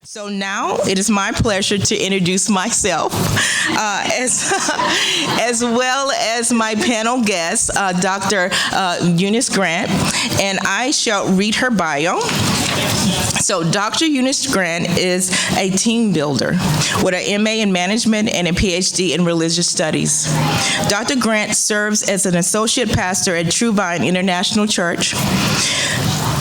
So now it is my pleasure to introduce myself, as well as my panel guest, Dr. Eunice Grant, and I shall read her bio. So Dr. Eunice Grant is a team builder with an MA in management and a PhD in religious studies. Dr. Grant serves as an associate pastor at True Vine International Church.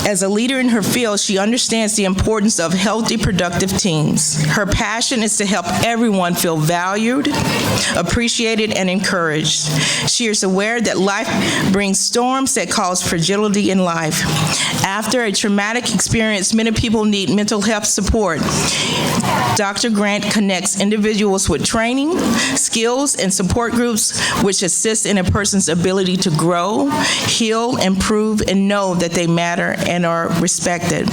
As a leader in her field, she understands the importance of healthy, productive teams. Her passion is to help everyone feel valued, appreciated, and encouraged. She is aware that life brings storms that cause fragility in life. After a traumatic experience, many people need mental health support. Dr. Grant connects individuals with training, skills, and support groups which assist in a person's ability to grow, heal, improve, and know that they matter and are respected.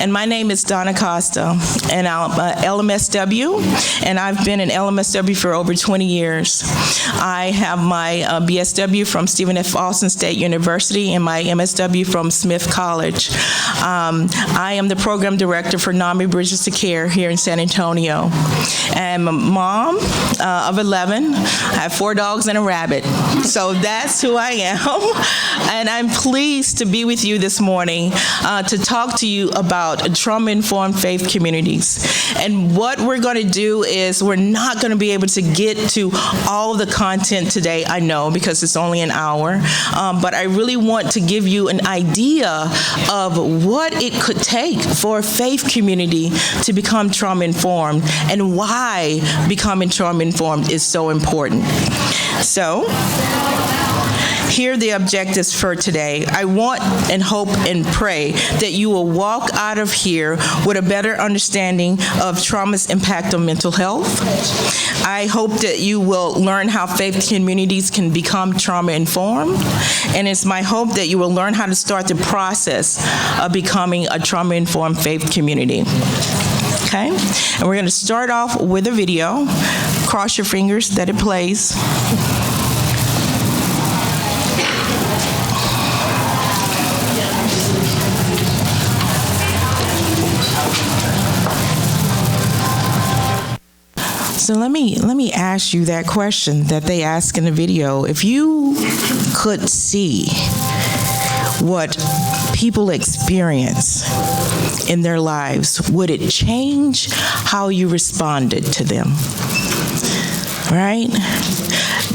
And my name is Donna Costa, and I'm LMSW, and I've been in LMSW for over 20 years. I have my BSW from Stephen F. Austin State University and my MSW from Smith College. I am the program director for NAMI Bridges to Care here in San Antonio. I'm a mom of 11. I have 4 dogs and a rabbit. So that's who I am. And I'm pleased to be with you this morning to talk to you about trauma-informed faith communities. And what we're going to do is we're not going to be able to get to all the content today, I know, because it's only an hour. But I really want to give you an idea of what it could take for a faith community to become trauma-informed and why becoming trauma-informed is so important. So, here are the objectives for today. I want and hope and pray that you will walk out of here with a better understanding of trauma's impact on mental health. I hope that you will learn how faith communities can become trauma-informed. And it's my hope that you will learn how to start the process of becoming a trauma-informed faith community. Okay? And we're going to start off with a video. Cross your fingers that it plays. So let me ask you that question that they ask in the video. If you could see what people experience in their lives, would it change how you responded to them? Right?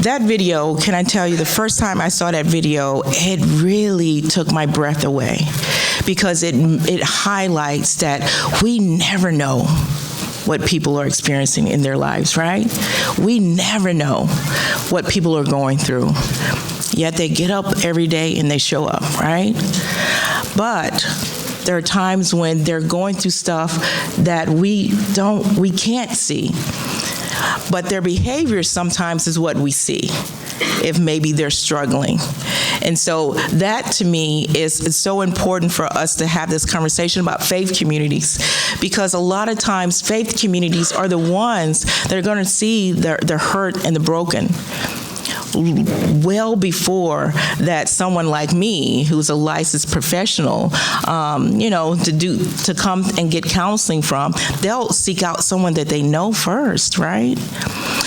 That video, can I tell you, the first time I saw that video, it really took my breath away because it highlights that we never know what people are experiencing in their lives, right? We never know what people are going through. Yet they get up every day and they show up, right? But there are times when they're going through stuff that we can't see. But their behavior sometimes is what we see, if maybe they're struggling. And so that, to me, is so important for us to have this conversation about faith communities, because a lot of times faith communities are the ones that are going to see the hurt and the broken well before that someone like me, who's a licensed professional, to come and get counseling from, they'll seek out someone that they know first, right?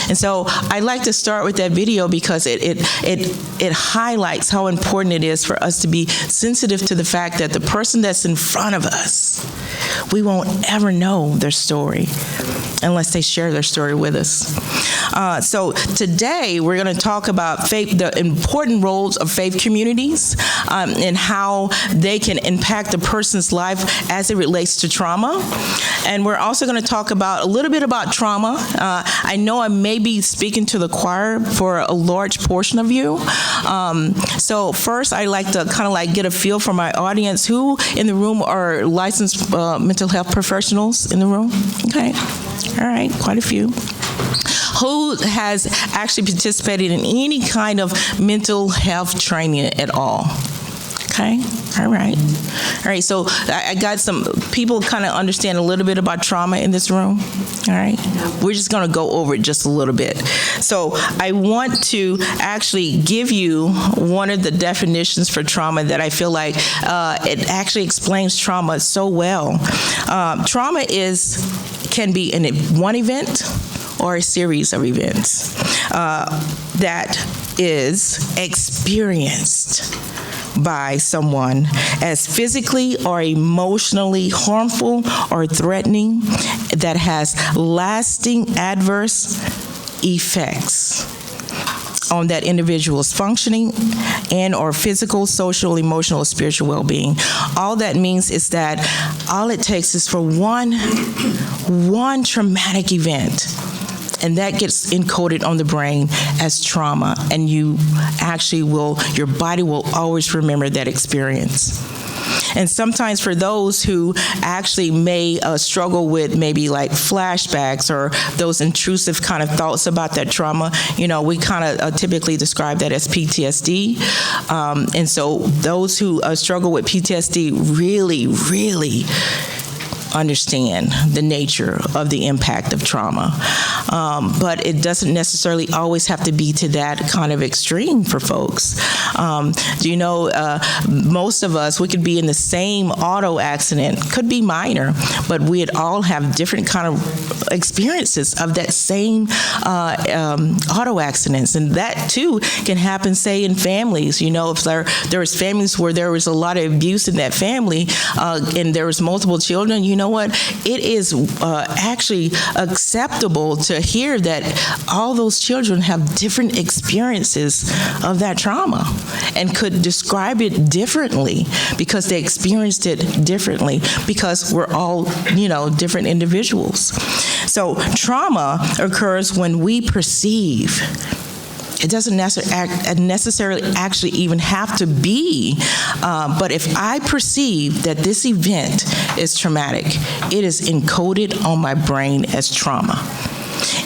And so I like to start with that video because it highlights how important it is for us to be sensitive to the fact that the person that's in front of us, we won't ever know their story unless they share their story with us. So today we're going to talk about faith, the important roles of faith communities, and how they can impact a person's life as it relates to trauma. And we're also going to talk about a little bit about trauma. I know I may be speaking to the choir for a large portion of you. So first, I like to kind of get a feel for my audience. Who in the room are licensed mental health professionals in the room? Okay. All right, quite a few. Who has actually participated in any kind of mental health training at all? Okay, all right. All right, so I got some people kind of understand a little bit about trauma in this room, all right? We're just gonna go over it just a little bit. So I want to actually give you one of the definitions for trauma that I feel like it actually explains trauma so well. Trauma can be one event or a series of events that is experienced by someone as physically or emotionally harmful or threatening that has lasting adverse effects on that individual's functioning and or physical, social, emotional, spiritual well-being. All that means is that all it takes is for one traumatic event, and that gets encoded on the brain as trauma, and your body will always remember that experience. And sometimes for those who actually may struggle with maybe like flashbacks or those intrusive kind of thoughts about that trauma, we kind of typically describe that as PTSD. And so those who struggle with PTSD really, really understand the nature of the impact of trauma. But it doesn't necessarily always have to be to that kind of extreme for folks. Most of us, we could be in the same auto accident, could be minor, but we'd all have different kind of experiences of that same auto accidents. And that too can happen, say, in families. If there was families where there was a lot of abuse in that family and there was multiple children, you know what? It is actually acceptable to hear that all those children have different experiences of that trauma and could describe it differently because they experienced it differently because we're all, different individuals. So trauma occurs when we perceive. It doesn't necessarily actually even have to be, but if I perceive that this event is traumatic, it is encoded on my brain as trauma.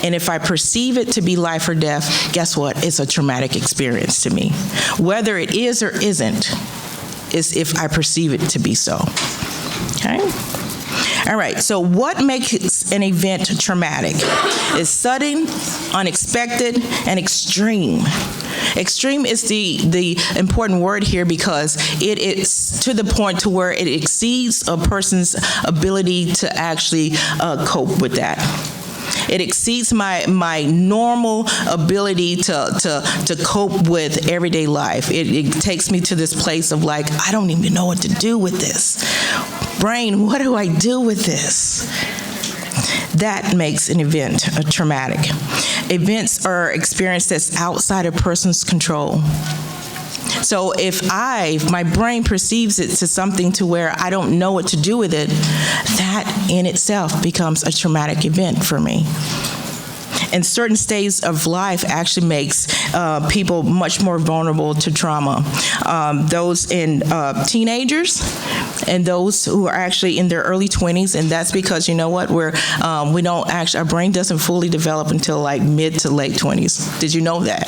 And if I perceive it to be life or death, guess what? It's a traumatic experience to me. Whether it is or isn't, is if I perceive it to be so. Okay? All right, so what makes an event traumatic? It's sudden, unexpected, and extreme. Extreme is the important word here because it is to the point to where it exceeds a person's ability to actually cope with that. It exceeds my normal ability to cope with everyday life. It takes me to this place of like, I don't even know what to do with this. Brain, what do I do with this? That makes an event traumatic. Events are experience that's outside a person's control. So if my brain perceives it to something to where I don't know what to do with it, that in itself becomes a traumatic event for me. And certain stages of life actually makes people much more vulnerable to trauma. Those in teenagers and those who are actually in their early 20s, and that's because our brain doesn't fully develop until like mid to late 20s. Did you know that?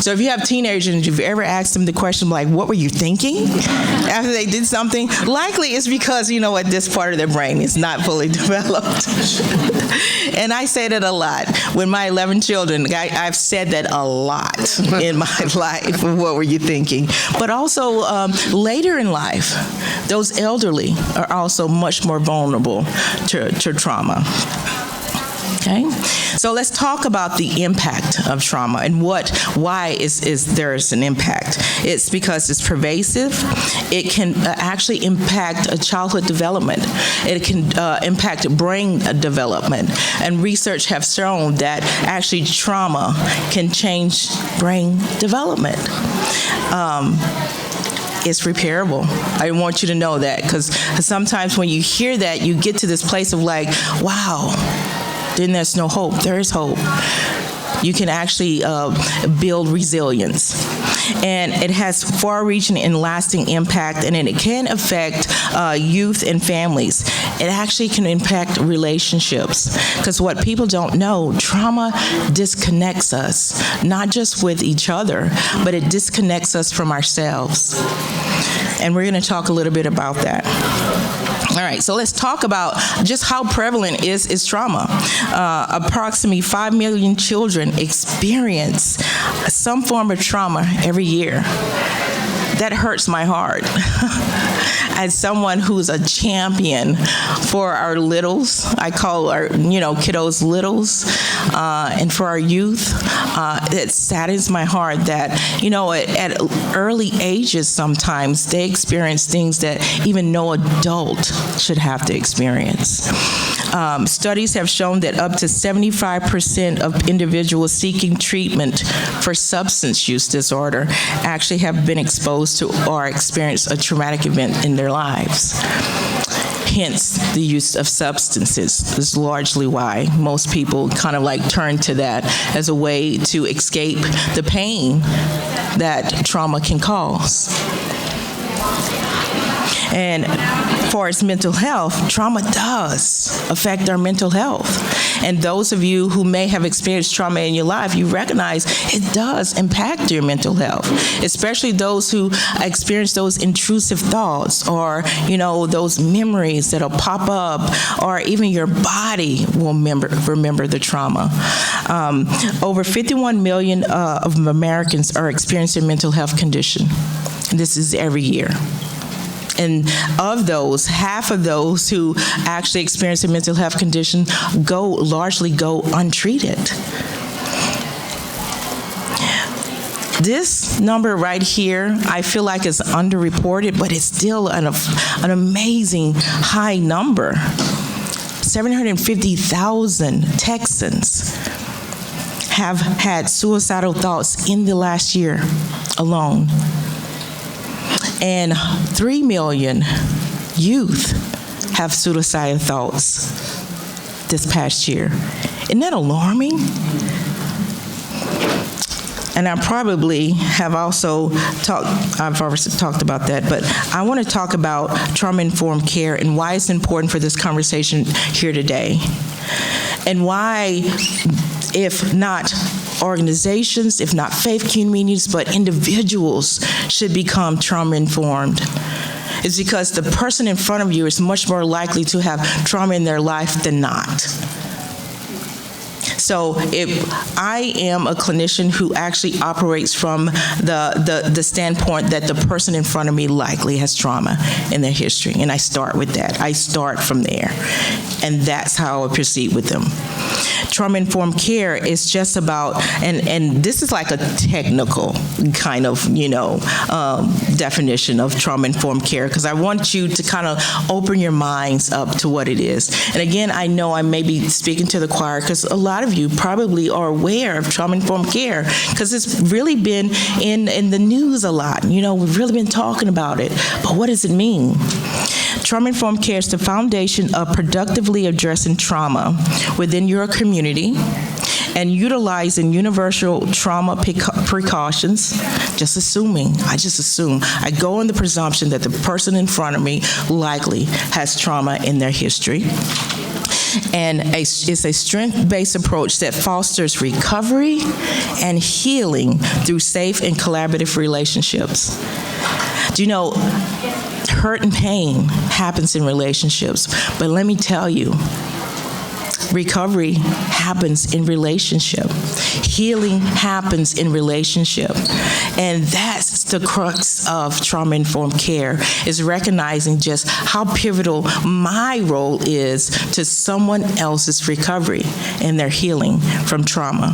So if you have teenagers and you've ever asked them the question like, what were you thinking after they did something? Likely it's because, this part of their brain is not fully developed. And I say that a lot. With my 11 children, I've said that a lot in my life. What were you thinking? But also later in life, those elderly are also much more vulnerable to trauma. Okay, so let's talk about the impact of trauma and why is there's an impact. It's because it's pervasive. It can actually impact childhood development. It can impact brain development. And research has shown that actually trauma can change brain development. It's repairable. I want you to know that because sometimes when you hear that, you get to this place of like, wow, then there's no hope. There is hope. You can actually build resilience. And it has far-reaching and lasting impact, and it can affect youth and families. It actually can impact relationships, because what people don't know, trauma disconnects us, not just with each other, but it disconnects us from ourselves. And we're going to talk a little bit about that. All right, so let's talk about just how prevalent is trauma. Approximately 5 million children experience some form of trauma every year. That hurts my heart. As someone who's a champion for our littles, I call our kiddos littles, and for our youth, it saddens my heart that at early ages sometimes they experience things that even no adult should have to experience. Studies have shown that up to 75% of individuals seeking treatment for substance use disorder actually have been exposed to or experienced a traumatic event in their lives. Hence, the use of substances is largely why most people kind of turn to that as a way to escape the pain that trauma can cause. And as far as mental health, trauma does affect our mental health. And those of you who may have experienced trauma in your life, you recognize it does impact your mental health, especially those who experience those intrusive thoughts or, those memories that'll pop up, or even your body will remember the trauma. Over 51 million of Americans are experiencing mental health condition. This is every year. And of those, half of those who actually experience a mental health condition largely go untreated. This number right here, I feel like is underreported, but it's still an amazing high number. 750,000 Texans have had suicidal thoughts in the last year alone. And 3 million youth have suicidal thoughts this past year. Isn't that alarming? And I probably have also I've already talked about that, but I want to talk about trauma-informed care and why it's important for this conversation here today. And why, if not organizations, if not faith communities, but individuals should become trauma-informed. It's because the person in front of you is much more likely to have trauma in their life than not. So I am a clinician who actually operates from the standpoint that the person in front of me likely has trauma in their history, and I start with that. I start from there, and that's how I proceed with them. Trauma-informed care is just about, and this is like a technical kind of, definition of trauma-informed care, because I want you to kind of open your minds up to what it is. And again, I know I may be speaking to the choir, because a lot of you probably are aware of trauma-informed care, because it's really been in the news a lot. We've really been talking about it. But what does it mean? Trauma-informed care is the foundation of productively addressing trauma within your community and utilizing universal trauma precautions. I just assume. I go on the presumption that the person in front of me likely has trauma in their history. And it's a strength-based approach that fosters recovery and healing through safe and collaborative relationships. Hurt and pain happens in relationships, but let me tell you, recovery happens in relationship. Healing happens in relationship. And that's the crux of trauma-informed care, is recognizing just how pivotal my role is to someone else's recovery and their healing from trauma.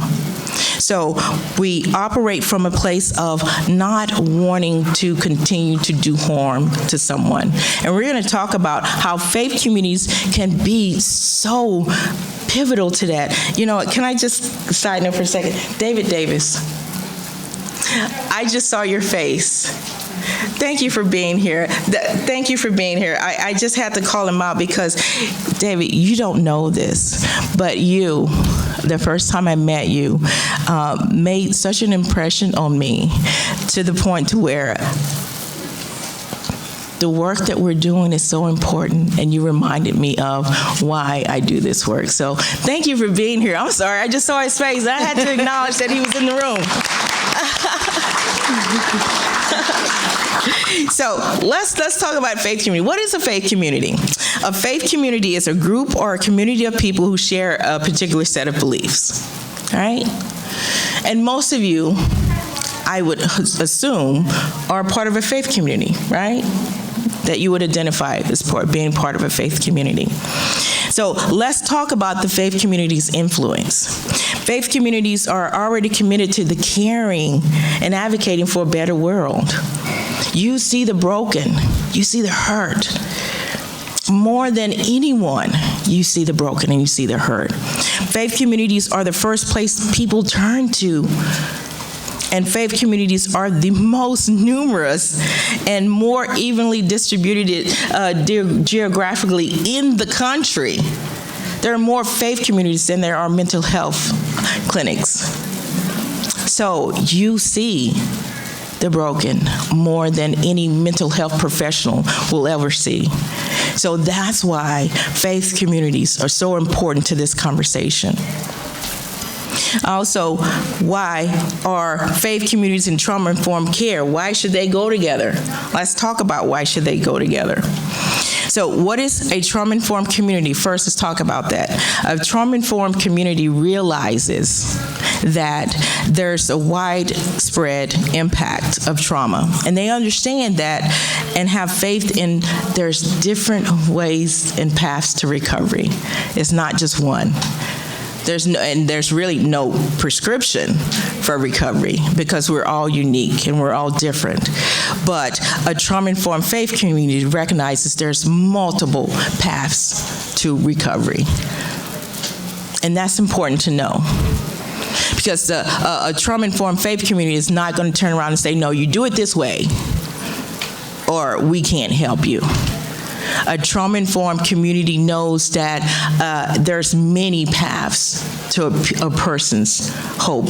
So we operate from a place of not wanting to continue to do harm to someone. And we're going to talk about how faith communities can be so pivotal to that. Can I just side note for a second? David Davis, I just saw your face. Thank you for being here. Thank you for being here. I just had to call him out because, David, you don't know this, but you, the first time I met you, made such an impression on me to the point to where the work that we're doing is so important, and you reminded me of why I do this work. So thank you for being here. I'm sorry, I just saw his face. I had to acknowledge that he was in the room. So let's talk about faith community. What is a faith community? A faith community is a group or a community of people who share a particular set of beliefs. All right? And most of you, I would assume, are part of a faith community, right? That you would identify as being part of a faith community. So let's talk about the faith community's influence. Faith communities are already committed to the caring and advocating for a better world. You see the broken, you see the hurt. More than anyone, you see the broken and you see the hurt. Faith communities are the first place people turn to. And faith communities are the most numerous and more evenly distributed geographically in the country. There are more faith communities than there are mental health clinics. So you see the broken more than any mental health professional will ever see. So that's why faith communities are so important to this conversation. Also, why are faith communities and trauma-informed care? Why should they go together? Let's talk about why should they go together. So what is a trauma-informed community? First, let's talk about that. A trauma-informed community realizes that there's a widespread impact of trauma. And they understand that and have faith in there's different ways and paths to recovery. It's not just one. There's really no prescription for recovery because we're all unique and we're all different. But a trauma-informed faith community recognizes there's multiple paths to recovery. And that's important to know. Because a trauma-informed faith community is not going to turn around and say, no, you do it this way, or we can't help you. A trauma-informed community knows that there's many paths to a person's hope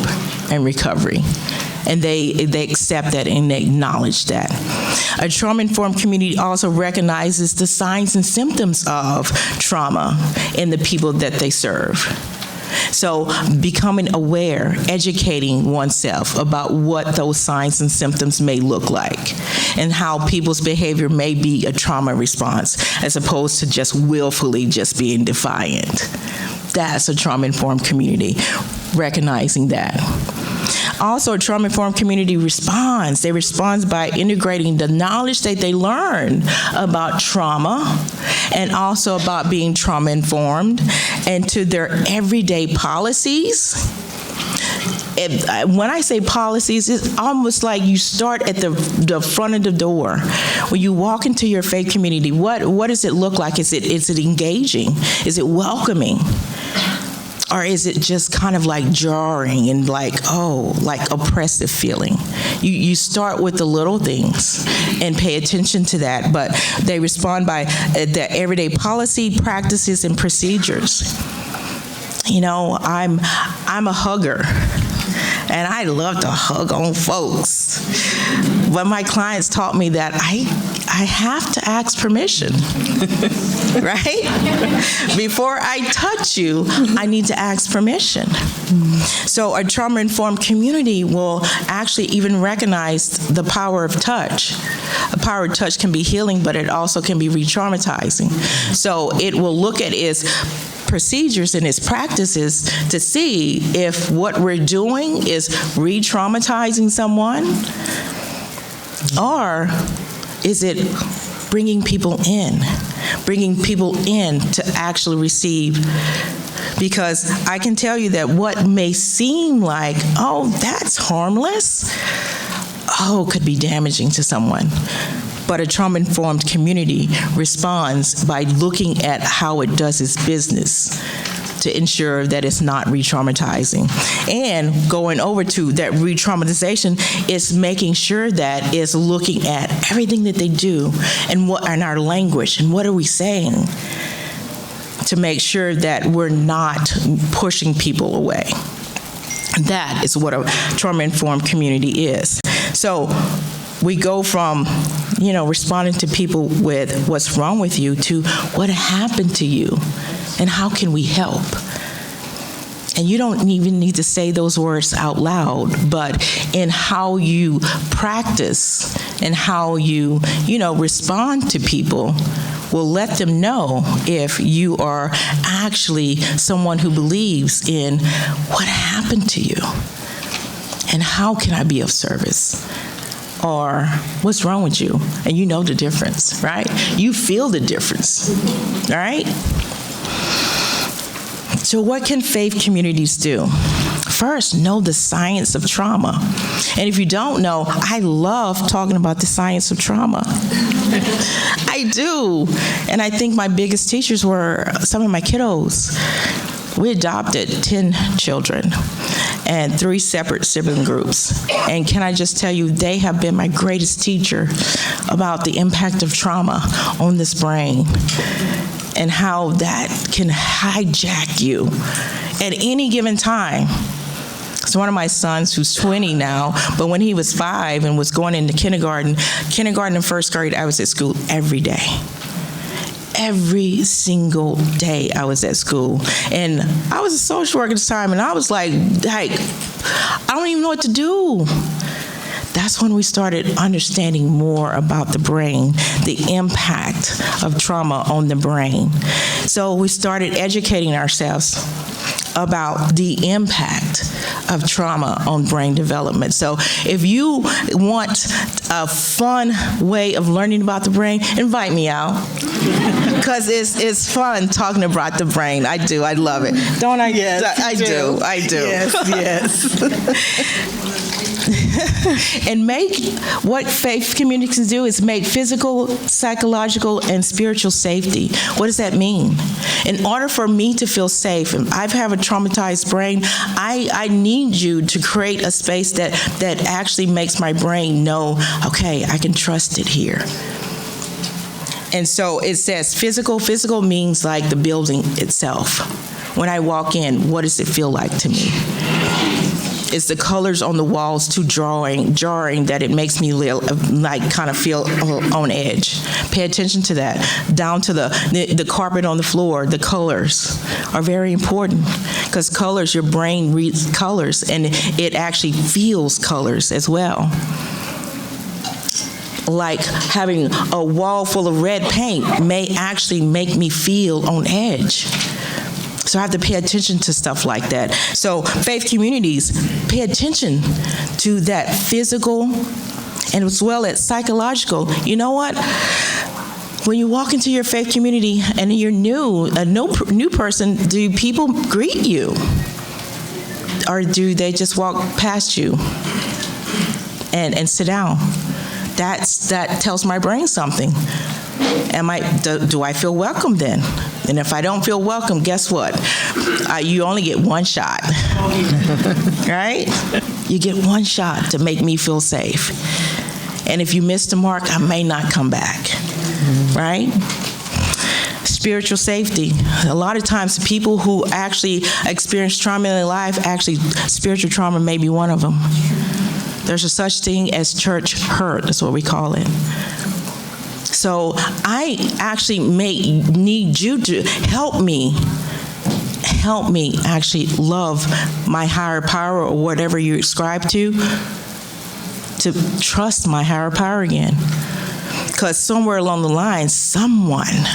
and recovery. And they accept that and they acknowledge that. A trauma-informed community also recognizes the signs and symptoms of trauma in the people that they serve. So becoming aware, educating oneself about what those signs and symptoms may look like and how people's behavior may be a trauma response as opposed to just willfully just being defiant. That's a trauma-informed community, recognizing that. Also, a trauma-informed community responds. They respond by integrating the knowledge that they learn about trauma and also about being trauma-informed into their everyday policies. When I say policies, it's almost like you start at the front of the door. When you walk into your faith community, what does it look like? Is it engaging? Is it welcoming? Or is it just kind of like jarring and like oppressive feeling? You start with the little things and pay attention to that, but they respond by the everyday policy, practices, and procedures. You know, I'm a hugger, and I love to hug on folks. But my clients taught me that I have to ask permission, right? Before I touch you, I need to ask permission. So a trauma-informed community will actually even recognize the power of touch. The power of touch can be healing, but it also can be re-traumatizing. So it will look at its procedures and its practices to see if what we're doing is re-traumatizing someone, or is it bringing people in to actually receive? Because I can tell you that what may seem like, oh, that's harmless, could be damaging to someone. But a trauma-informed community responds by looking at how it does its business to ensure that it's not re-traumatizing. And going over to that re-traumatization is making sure that it's looking at everything that they do and our language and what are we saying to make sure that we're not pushing people away. That is what a trauma-informed community is. So we go from, responding to people with what's wrong with you to what happened to you and how can we help? And you don't even need to say those words out loud, but in how you practice and how you respond to people will let them know if you are actually someone who believes in what happened to you and how can I be of service, or what's wrong with you, and you know the difference, right? You feel the difference, all right? So what can faith communities do? First, know the science of trauma. And if you don't know, I love talking about the science of trauma. I do. And I think my biggest teachers were some of my kiddos. We adopted 10 children and 3 separate sibling groups. And can I just tell you, they have been my greatest teacher about the impact of trauma on this brain and how that can hijack you at any given time. So one of my sons, who's 20 now, but when he was 5 and was going into kindergarten and first grade, I was at school every day. Every single day I was at school. And I was a social worker at the time, and I was like, I don't even know what to do. That's when we started understanding more about the brain, the impact of trauma on the brain. So we started educating ourselves about the impact of trauma on brain development. So if you want a fun way of learning about the brain, invite me out. Because it's fun talking about the brain. I do. I love it. Don't I? Yes, I do. I do. Yes. And what faith communities can do is make physical, psychological, and spiritual safety. What does that mean? In order for me to feel safe, and I have a traumatized brain, I need you to create a space that actually makes my brain know, okay, I can trust it here. And so it says physical. Physical means like the building itself. When I walk in, what does it feel like to me? Is the colors on the walls too jarring that it makes me kind of feel on edge? Pay attention to that. Down to the carpet on the floor, the colors are very important, because colors, your brain reads colors and it actually feels colors as well. Like having a wall full of red paint may actually make me feel on edge. So I have to pay attention to stuff like that. So faith communities, pay attention to that physical and as well as psychological. You know what? When you walk into your faith community and you're a new person, do people greet you? Or do they just walk past you and sit down? That tells my brain something. Do I feel welcome then? And if I don't feel welcome, guess what? You only get one shot, right? You get one shot to make me feel safe. And if you miss the mark, I may not come back, right? Spiritual safety. A lot of times, people who actually experience trauma in their life, actually, spiritual trauma may be one of them. There's a such thing as church hurt. That's what we call it. So I actually may need you to help me actually love my higher power or whatever you ascribe to trust my higher power again. Because somewhere along the line, someone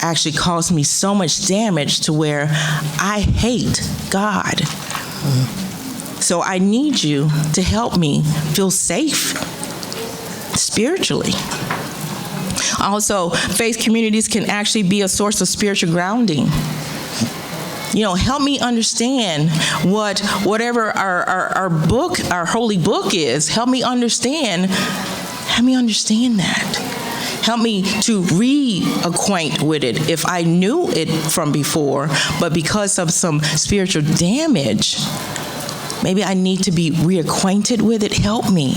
actually caused me so much damage to where I hate God. So I need you to help me feel safe spiritually. Also, faith communities can actually be a source of spiritual grounding. Help me understand whatever our holy book is. Help me understand that. Help me to reacquaint with it if I knew it from before, but because of some spiritual damage, maybe I need to be reacquainted with it. Help me.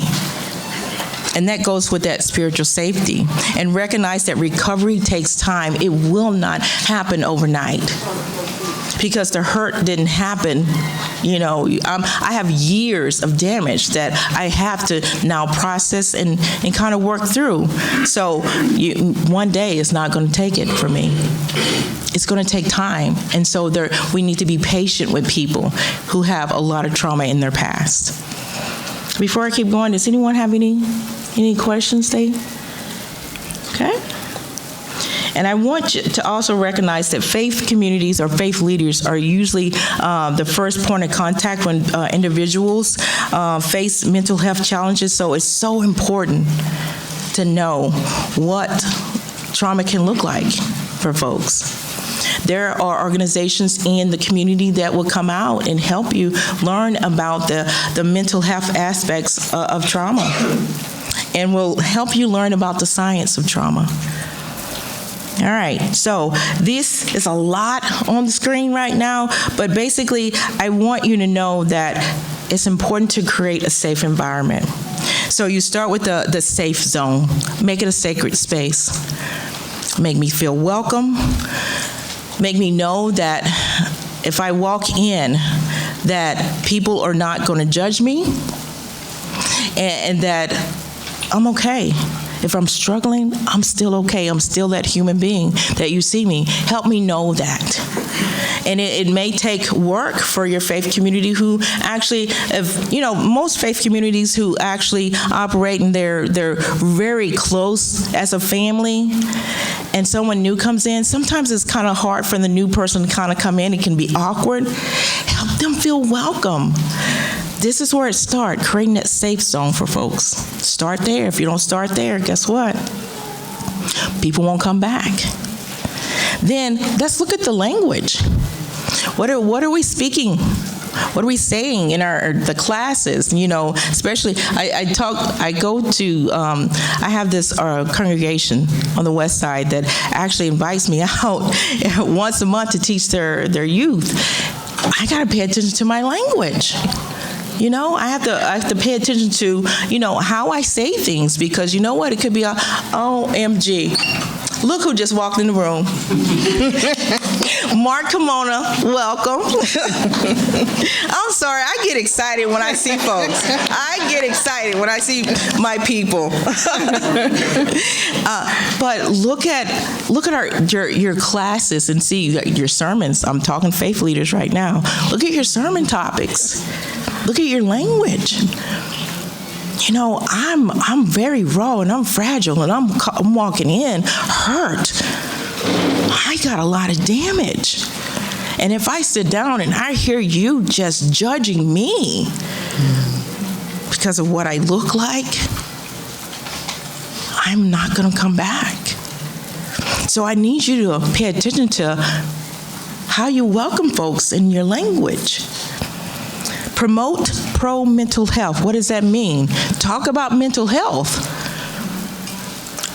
And that goes with that spiritual safety. And recognize that recovery takes time. It will not happen overnight. because the hurt didn't happen. I have years of damage that I have to now process and kind of work through. So one day is not going to take it for me. It's going to take time. And so we need to be patient with people who have a lot of trauma in their past. Before I keep going, does anyone have any questions, Dave? Okay. And I want you to also recognize that faith communities or faith leaders are usually the first point of contact when individuals face mental health challenges. So it's so important to know what trauma can look like for folks. There are organizations in the community that will come out and help you learn about the mental health aspects of trauma, and will help you learn about the science of trauma. All right, so this is a lot on the screen right now, but basically I want you to know that it's important to create a safe environment. So you start with the safe zone. Make it a sacred space. Make me feel welcome. Make me know that if I walk in, that people are not going to judge me, and that I'm okay. If I'm struggling, I'm still okay. I'm still that human being that you see me. Help me know that. And it may take work for your faith community who actually, most faith communities who actually operate and they're very close as a family, and someone new comes in, sometimes it's kind of hard for the new person to kind of come in. It can be awkward. Help them feel welcome. This is where it starts, creating that safe zone for folks. Start there. If you don't start there, guess what? People won't come back. Then let's look at the language. What are we speaking? What are we saying in the classes? Especially I have this congregation on the west side that actually invites me out once a month to teach their youth. I got to pay attention to my language. I have to pay attention to, how I say things, because you know what? It could be OMG. Look who just walked in the room. Mark Kimona, welcome. I'm sorry, I get excited when I see folks. I get excited when I see my people. But look at your classes and see your sermons. I'm talking faith leaders right now. Look at your sermon topics. Look at your language. I'm very raw and I'm fragile and I'm walking in hurt. I got a lot of damage. And if I sit down and I hear you just judging me because of what I look like, I'm not going to come back. So I need you to pay attention to how you welcome folks in your language. Promote pro-mental health. What does that mean? Talk about mental health.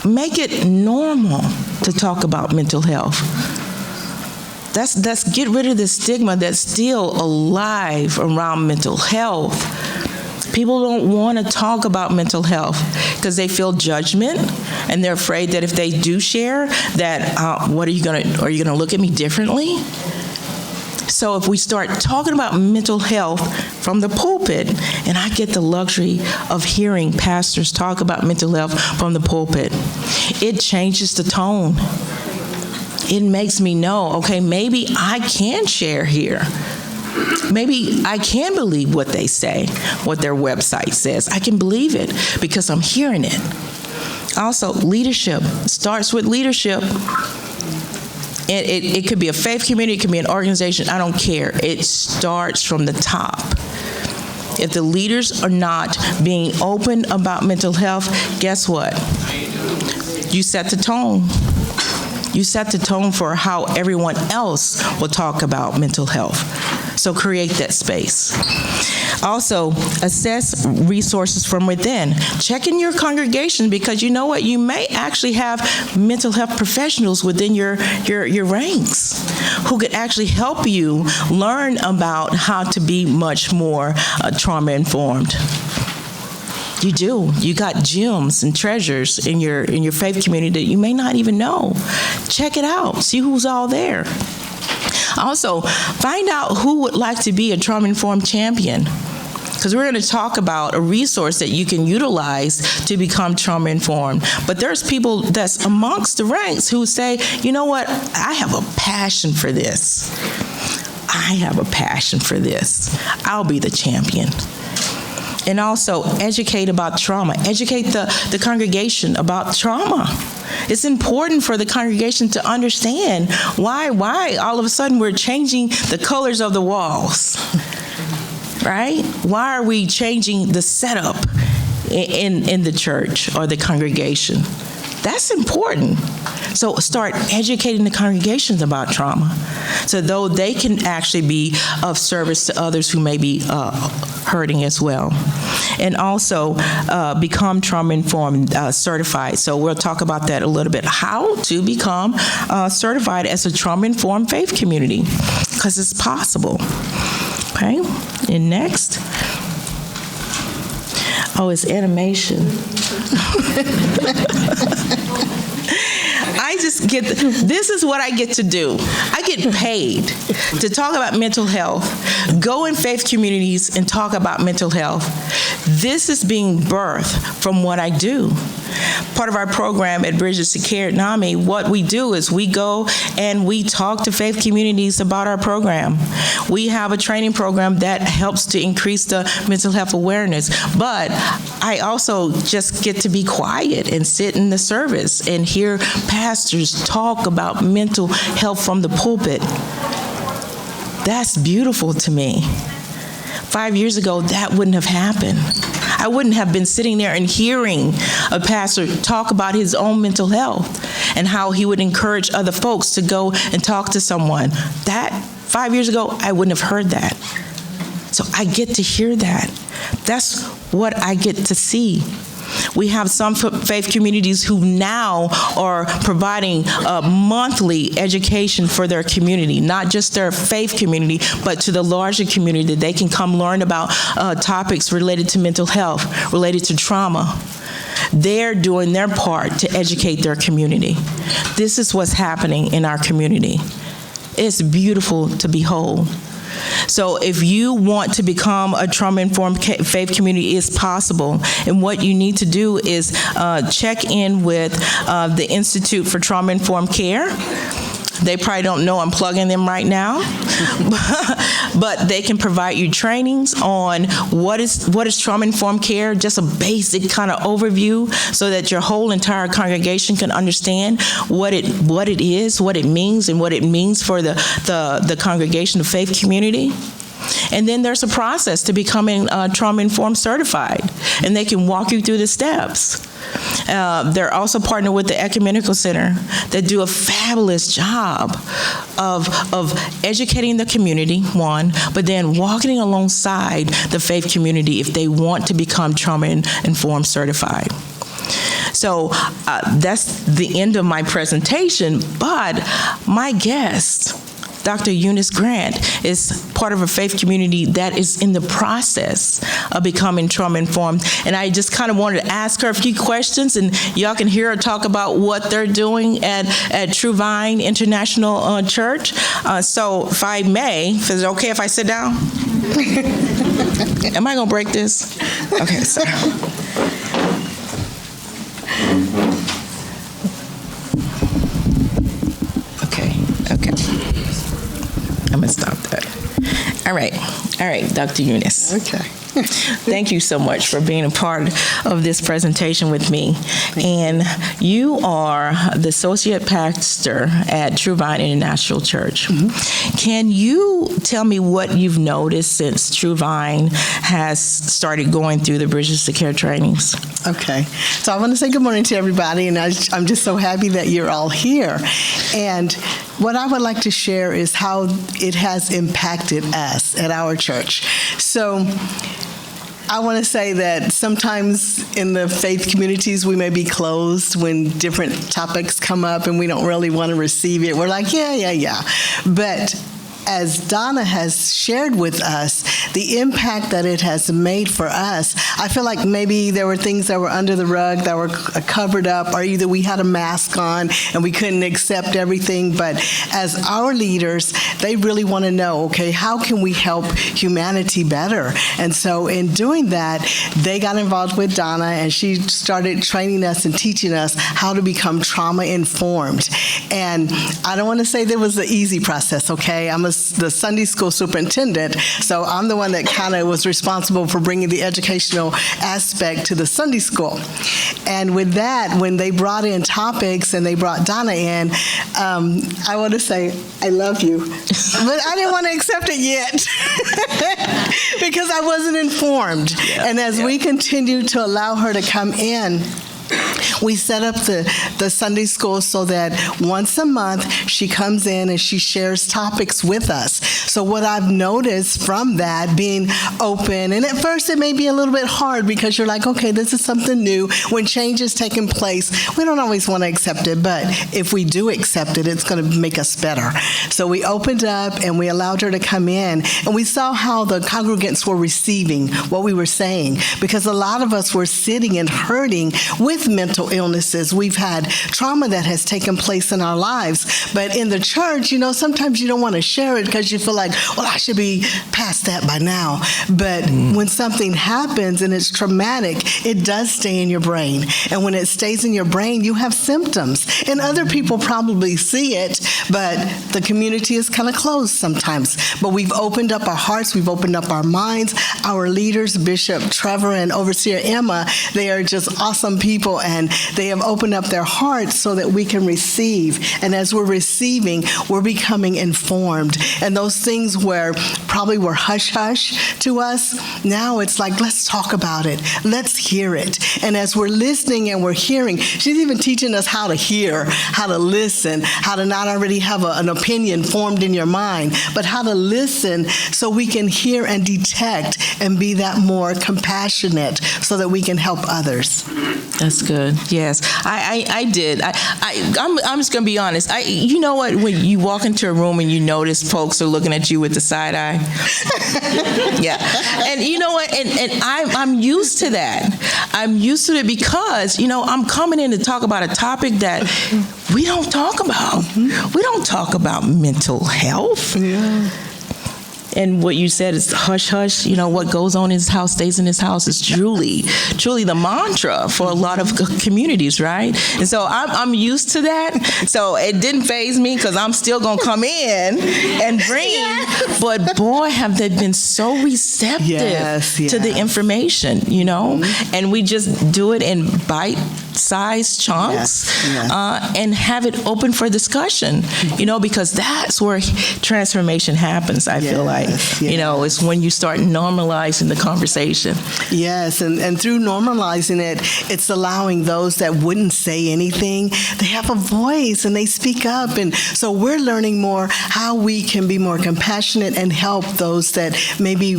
Make it normal to talk about mental health. Let's get rid of the stigma that's still alive around mental health. People don't want to talk about mental health because they feel judgment, and they're afraid that if they do share, that are you gonna look at me differently? So if we start talking about mental health from the pulpit, and I get the luxury of hearing pastors talk about mental health from the pulpit, it changes the tone. It makes me know, okay, maybe I can share here. Maybe I can believe what they say, what their website says. I can believe it because I'm hearing it. Also, leadership starts with leadership. It could be a faith community, it could be an organization, I don't care. It starts from the top. If the leaders are not being open about mental health, guess what? You set the tone. You set the tone for how everyone else will talk about mental health. So create that space. Also, assess resources from within. Check in your congregation, because you know what? You may actually have mental health professionals within your ranks who could actually help you learn about how to be much more trauma-informed. You do. You got gems and treasures in your faith community that you may not even know. Check it out. See who's all there. Also, find out who would like to be a trauma-informed champion, because we're going to talk about a resource that you can utilize to become trauma-informed. But there's people that's amongst the ranks who say, you know what, I have a passion for this. I have a passion for this. I'll be the champion. And also educate about trauma. Educate the congregation about trauma. It's important for the congregation to understand why all of a sudden we're changing the colors of the walls, right? Why are we changing the setup in the church or the congregation? That's important. So start educating the congregations about trauma, so though they can actually be of service to others who may be hurting as well. And also become trauma-informed certified. So we'll talk about that a little bit. How to become certified as a trauma-informed faith community, because it's possible. Okay, and next. Oh, it's animation. I just get, this is what I get to do. I get paid to talk about mental health, go in faith communities and talk about mental health. This is being birthed from what I do. Part of our program at Bridges to Care at NAMI, what we do is we go and we talk to faith communities about our program. We have a training program that helps to increase the mental health awareness, but I also just get to be quiet and sit in the service and hear pastors talk about mental health from the pulpit. That's beautiful to me. 5 years ago, that wouldn't have happened. I wouldn't have been sitting there and hearing a pastor talk about his own mental health and how he would encourage other folks to go and talk to someone. That 5 years ago, I wouldn't have heard that. So I get to hear that. That's what I get to see. We have some faith communities who now are providing monthly education for their community, not just their faith community, but to the larger community, that they can come learn about topics related to mental health, related to trauma. They're doing their part to educate their community. This is what's happening in our community. It's beautiful to behold. So if you want to become a trauma-informed faith community, it's possible. And what you need to do is check in with the Institute for Trauma-Informed Care. They probably don't know I'm plugging them right now, but they can provide you trainings on what is trauma-informed care, just a basic kind of overview, so that your whole entire congregation can understand what it is, what it means, and what it means for the congregation, the faith community. And then there's a process to becoming trauma-informed certified, and they can walk you through the steps. They're also partnered with the Ecumenical Center that do a fabulous job of educating the community, one, but then walking alongside the faith community if they want to become trauma-informed certified. So that's the end of my presentation, but my guest, Dr. Eunice Grant, is part of a faith community that is in the process of becoming trauma-informed. And I just kind of wanted to ask her a few questions, and y'all can hear her talk about what they're doing at True Vine International Church. So if I may, is it okay if I sit down? Am I going to break this? Okay, so. Okay. I'm going to stop that. All right, Dr. Eunice. Okay. Thank you so much for being a part of this presentation with me. And you are the associate pastor at True Vine International Church. Mm-hmm. Can you tell me what you've noticed since True Vine has started going through the Bridges to Care trainings? Okay. So I want to say good morning to everybody, and I'm just so happy that you're all here. And what I would like to share is how it has impacted us at our church. So I want to say that sometimes in the faith communities, we may be closed when different topics come up and we don't really want to receive it. We're like, yeah. But as Donna has shared with us, the impact that it has made for us, I feel like maybe there were things that were under the rug that were covered up, or either we had a mask on and we couldn't accept everything. But as our leaders, they really want to know, okay, how can we help humanity better? And so in doing that, they got involved with Donna, and she started training us and teaching us how to become trauma-informed. And I don't want to say there was an easy process, okay? I'm the Sunday school superintendent, so I'm the one that kind of was responsible for bringing the educational aspect to the Sunday school. And with that, when they brought in topics and they brought Donna in, I want to say, I love you. But I didn't want to accept it yet because I wasn't informed. Yeah, and as we continued to allow her to come in, we set up the Sunday school so that once a month she comes in and she shares topics with us. So what I've noticed from that, being open, and at first it may be a little bit hard because you're like, okay, this is something new. When change is taking place, we don't always want to accept it, but if we do accept it, it's going to make us better. So we opened up and we allowed her to come in, and we saw how the congregants were receiving what we were saying, because a lot of us were sitting and hurting with mental illnesses. We've had trauma that has taken place in our lives, but in the church, sometimes you don't want to share it because you feel like, well, I should be past that by now. But when something happens and it's traumatic, it does stay in your brain. And when it stays in your brain, you have symptoms. And other people probably see it, but the community is kind of closed sometimes. But we've opened up our hearts, we've opened up our minds. Our leaders, Bishop Trevor and Overseer Emma, they are just awesome people, and they have opened up their hearts so that we can receive. And as we're receiving, we're becoming informed. And those things where probably were hush-hush to us, now it's like, let's talk about it. Let's hear it. And as we're listening and we're hearing, she's even teaching us how to hear, how to listen, how to not already have an opinion formed in your mind, but how to listen so we can hear and detect and be that more compassionate so that we can help others. That's good. Yes, I did. I'm just gonna be honest. You know what? When you walk into a room and you notice folks are looking at you with the side eye. Yeah, and you know what? And I'm used to that. I'm used to it because I'm coming in to talk about a topic that we don't talk about. We don't talk about mental health. Yeah. And what you said is hush, hush. What goes on in his house stays in his house is truly the mantra for a lot of communities, right? And so I'm used to that. So it didn't faze me because I'm still going to come in and bring. Yes. But boy, have they been so receptive to the information, And we just do it in bite-sized chunks and have it open for discussion, because that's where transformation happens, I feel like. It's when you start normalizing the conversation. Yes, and through normalizing it, it's allowing those that wouldn't say anything, they have a voice and they speak up. And so we're learning more how we can be more compassionate and help those that maybe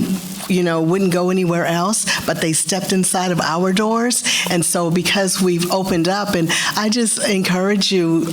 wouldn't go anywhere else, but they stepped inside of our doors. And so because we've opened up, and I just encourage you,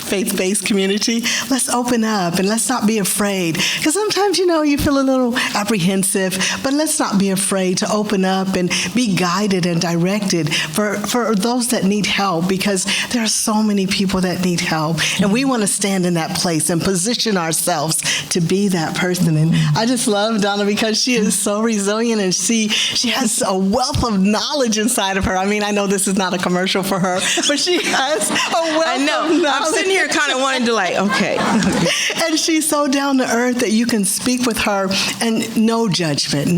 faith-based community, let's open up and let's not be afraid. Because sometimes, you feel a little apprehensive, but let's not be afraid to open up and be guided and directed for those that need help, because there are so many people that need help. And we want to stand in that place and position ourselves to be that person. And I just love Donna because she is so resilient, and she has a wealth of knowledge inside of her. I mean, I know this is not a commercial for her, but she has a wealth of knowledge. I'm sitting here kind of wanting to okay. And she's so down to earth that you can speak with her and no judgment.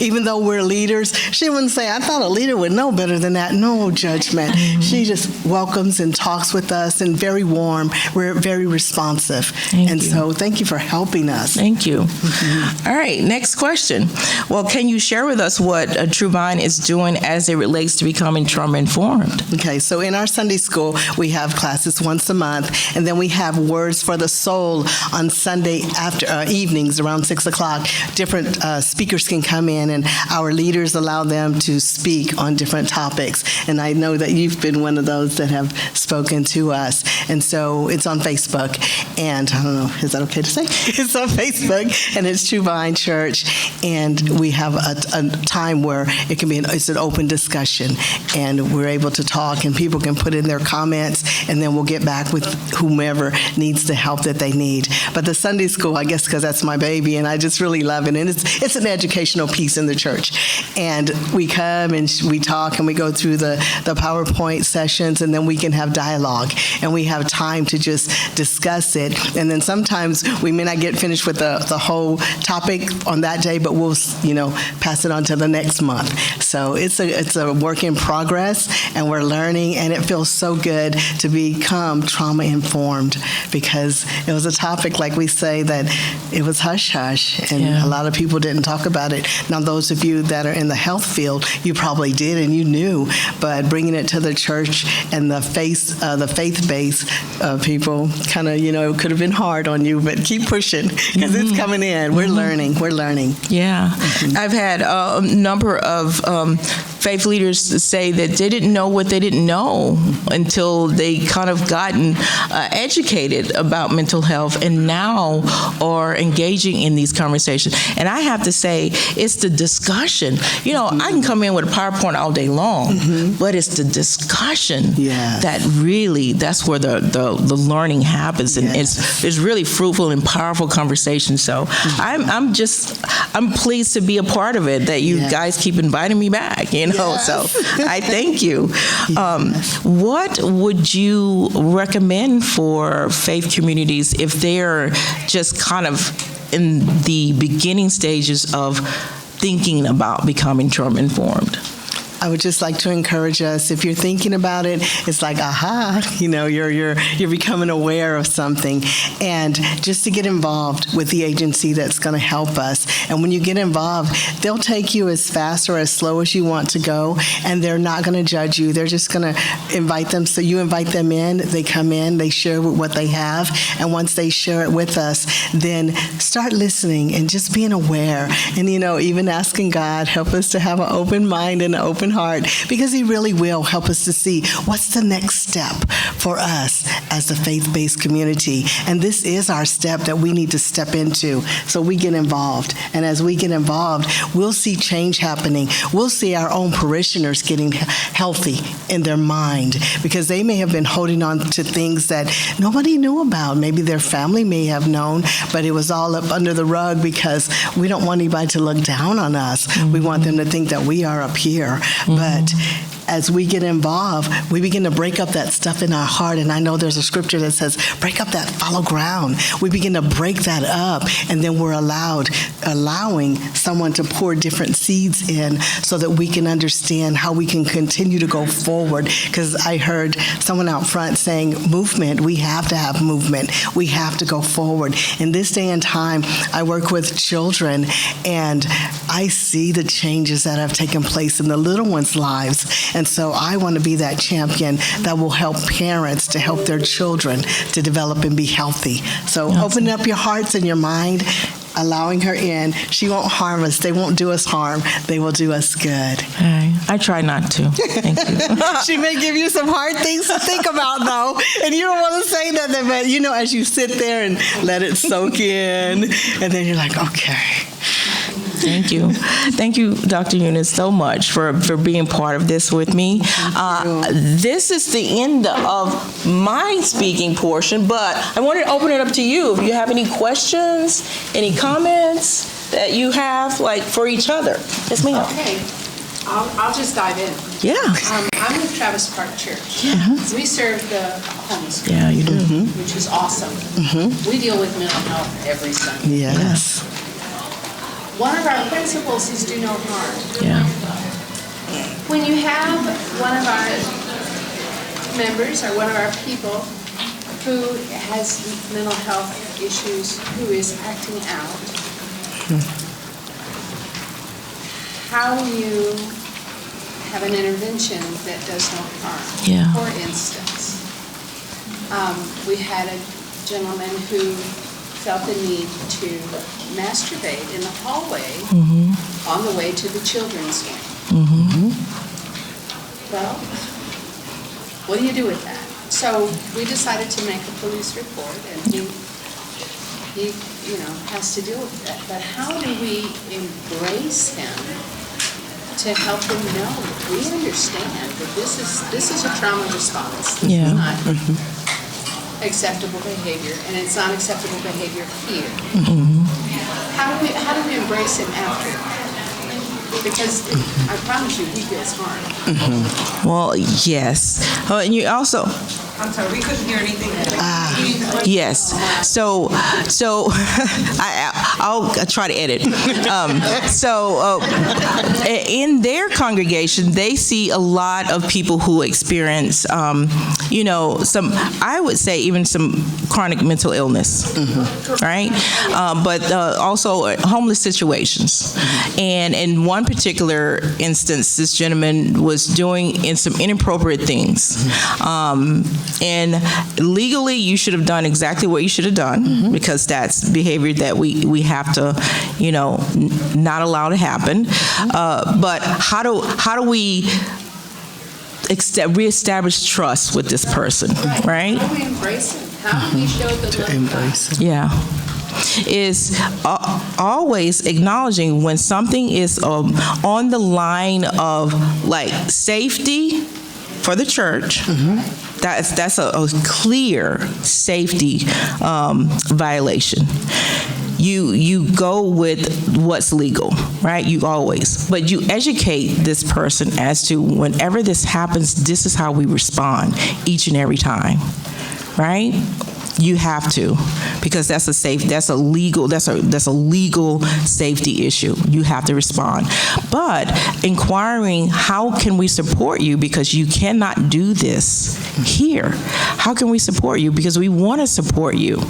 Even though we're leaders, she wouldn't say, I thought a leader would know better than that. No judgment. Mm-hmm. She just welcomes and talks with us, and very warm. We're very responsive. So thank you for helping us. Thank you. Mm-hmm. All right, next question. Well, can you share with us what True Vine is doing as it relates to becoming trauma-informed? Okay, so in our Sunday school, we have classes once a month, and then we have Words for the Soul on Sunday after evenings around 6 o'clock. Different speakers can come in, and our leaders allow them to speak on different topics. And I know that you've been one of those that have spoken spoken to us. And so it's on Facebook, and I don't know, is that okay to say? It's on Facebook, and it's True Vine Church, and we have a time where it can be it's an open discussion, and we're able to talk, and people can put in their comments, and then we'll get back with whomever needs the help that they need. But the Sunday school, I guess because that's my baby, and I just really love it, and it's an educational piece in the church. And we come and we talk, and we go through the PowerPoint sessions, and then we can have dialogue, and we have time to just discuss it. And then sometimes we may not get finished with the whole topic on that day, but we'll pass it on to the next month. So it's a work in progress, and we're learning, and it feels so good to become trauma informed, because it was a topic, like we say, that it was hush hush, and a lot of people didn't talk about it. Now, those of you that are in the health field, you probably did, and you knew, but bringing it to the church and the faith-based people, kind of, it could have been hard on you, but keep pushing, because it's coming in. We're learning. Yeah. I've had a number of faith leaders say that they didn't know what they didn't know until they kind of gotten educated about mental health, and now are engaging in these conversations. And I have to say, it's the discussion. I can come in with a PowerPoint all day long, but it's the discussion that's where the learning happens, and it's really fruitful and powerful conversation. So I'm pleased to be a part of it, that you guys keep inviting me back, so I thank you. What would you recommend for faith communities if they're just kind of in the beginning stages of thinking about becoming trauma-informed? I would just like to encourage us, if you're thinking about it, it's like, you're becoming aware of something. And just to get involved with the agency that's going to help us. And when you get involved, they'll take you as fast or as slow as you want to go, and they're not going to judge you. They're just going to invite them. So you invite them in, they come in, they share what they have, and once they share it with us, then start listening and just being aware. And, even asking God, help us to have an open mind and an open heart, because He really will help us to see what's the next step for us as a faith-based community. And this is our step that we need to step into. So we get involved. And as we get involved, we'll see change happening. We'll see our own parishioners getting healthy in their mind, because they may have been holding on to things that nobody knew about. Maybe their family may have known, but it was all up under the rug, because we don't want anybody to look down on us. We want them to think that we are up here. But as we get involved, we begin to break up that stuff in our heart. And I know there's a scripture that says, break up that fallow ground. We begin to break that up, and then we're allowing someone to pour different seeds in, so that we can understand how we can continue to go forward. Because I heard someone out front saying, movement, we have to have movement. We have to go forward. In this day and time, I work with children, and I see the changes that have taken place in the little ones' lives. And so I want to be that champion that will help parents to help their children to develop and be healthy. So open up your hearts and your mind, allowing her in. She won't harm us. They won't do us harm. They will do us good. I try not to. Thank you. She may give you some hard things to think about, though, and you don't want to say nothing, but as you sit there and let it soak in, and then you're like, okay. Thank you. Thank you, Dr. Eunice, so much for being part of this with me. This is the end of my speaking portion, but I wanted to open it up to you. If you have any questions, any comments that you have, for each other. Yes, ma'am. Okay. I'll just dive in. Yeah. I'm with Travis Park Church. Yeah. We serve the homeless group, Yeah, you do. which is awesome. We deal with mental health every Sunday. Yes. One of our principles is do no harm. Yeah. When you have one of our members or one of our people who has mental health issues, who is acting out, how do you have an intervention that does no harm? Yeah. For instance, we had a gentleman who felt the need to masturbate in the hallway on the way to the children's wing. Well, what do you do with that? So we decided to make a police report, and he has to deal with that. But how do we embrace him to help him know we understand that this is a trauma response. This is not acceptable behavior, and it's not acceptable behavior here. How do we embrace him after? Because I promise you, he feels harmed. Well, yes. And you also. I'm sorry, we couldn't hear anything. Yes. So I'll try to edit. In their congregation, they see a lot of people who experience, some, I would say even some chronic mental illness, right? But also homeless situations. And in one particular instance, this gentleman was doing some inappropriate things. And legally, you should have done exactly what you should have done, because that's behavior that we have to, not allow to happen. But how do we reestablish trust with this person, right? How do we embrace him? How do we show the love embrace him? Yeah. Is always acknowledging when something is on the line of like safety for the church. That's a clear safety violation. You go with what's legal, right? You always. But you educate this person as to whenever this happens, this is how we respond each and every time, right? You have to, because that's a legal safety issue. You have to respond. But inquiring, how can we support you, because you cannot do this here. How can we support you? Because we want to support you.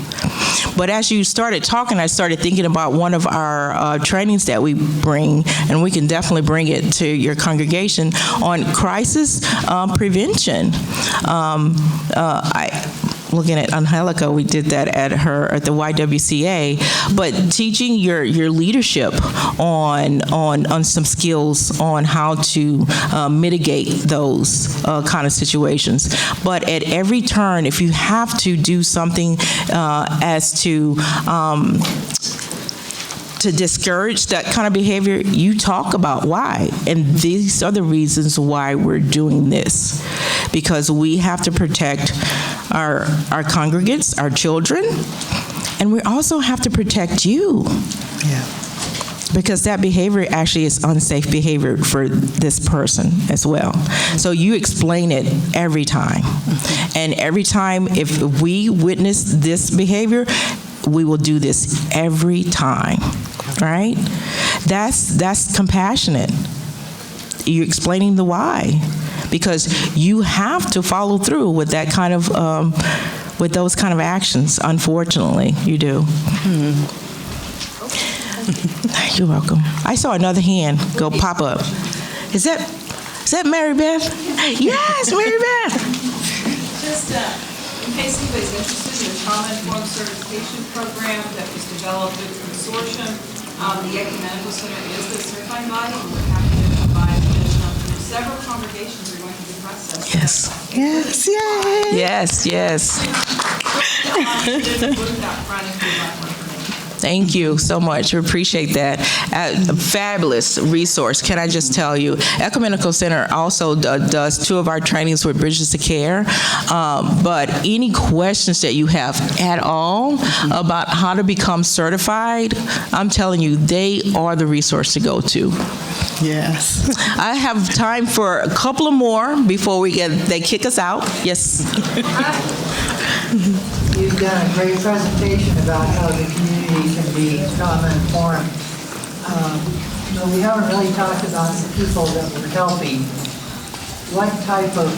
But as you started talking, I started thinking about one of our trainings that we bring, and we can definitely bring it to your congregation, on crisis prevention. Looking at Angelica, we did that at the YWCA, but teaching your leadership on some skills on how to mitigate those kind of situations. But at every turn, if you have to do something as to discourage that kind of behavior, you talk about why. And these are the reasons why we're doing this. Because we have to protect our congregants, our children, and we also have to protect you. Yeah. Because that behavior actually is unsafe behavior for this person as well. So you explain it every time. And every time, if we witness this behavior, we will do this every time, right? That's compassionate. You're explaining the why, because you have to follow through with that kind of, with those kind of actions. Unfortunately, you do. You're welcome. I saw another hand go pop up. Is that Mary Beth? Yes, Mary Beth. Just in case anybody's interested in the trauma-informed certification program that was developed with a consortium, the Ecumenical Center is the certifying body, and we're happy to provide additional. Several congregations are going to be processed. Yes. Yes, yay. Yes. Thank you so much. We appreciate that. A fabulous resource, can I just tell you. Ecumenical Center also does 2 of our trainings with Bridges to Care. But any questions that you have at all about how to become certified, I'm telling you, they are the resource to go to. Yes. I have time for a couple of more before they kick us out. Yes. You've done a great presentation about how the community can be trauma-informed. But we haven't really talked about the people that we're helping. What type of,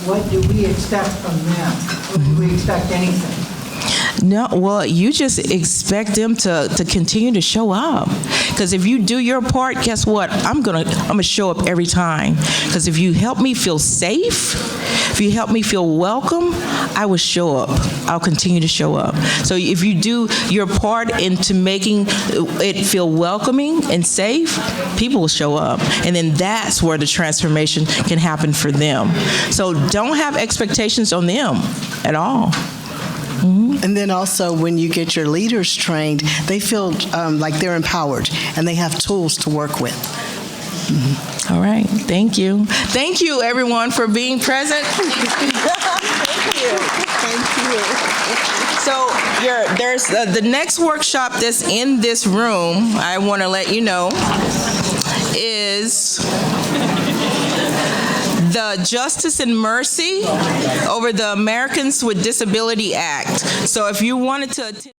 what do we expect from them? Or do we expect anything? No, well, you just expect them to continue to show up. Because if you do your part, guess what? I'm gonna show up every time. Because if you help me feel safe, if you help me feel welcome, I will show up. I'll continue to show up. So if you do your part into making it feel welcoming and safe, people will show up. And then that's where the transformation can happen for them. So don't have expectations on them at all. And then also, when you get your leaders trained, they feel like they're empowered and they have tools to work with. All right, thank you. Thank you, everyone, for being present. Thank you. So there's the next workshop that's in this room, I want to let you know, is the Justice and Mercy over the Americans with Disability Act. So if you wanted to attend